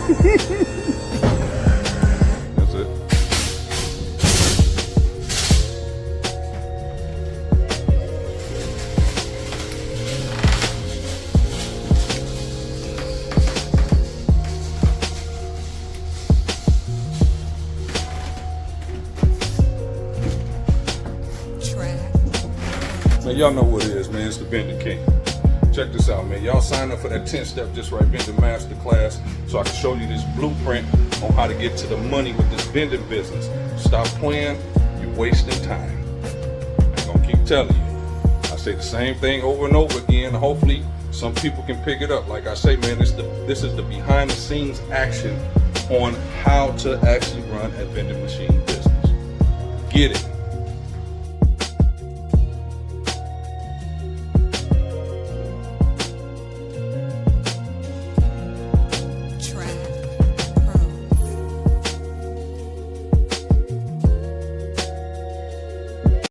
That's it. Man, y'all know what it is, man. It's the Vending King. Check this out, man. Y'all sign up for that 10-step Just Right Vending Masterclass so I can show you this blueprint on how to get to the money with this vending business. Stop playing. You're wasting time. I'm going to keep telling you. I say the same thing over and over again. Hopefully, some people can pick it up. Like I say, man, this is the behind-the-scenes action on how to actually run a vending machine business. Get it.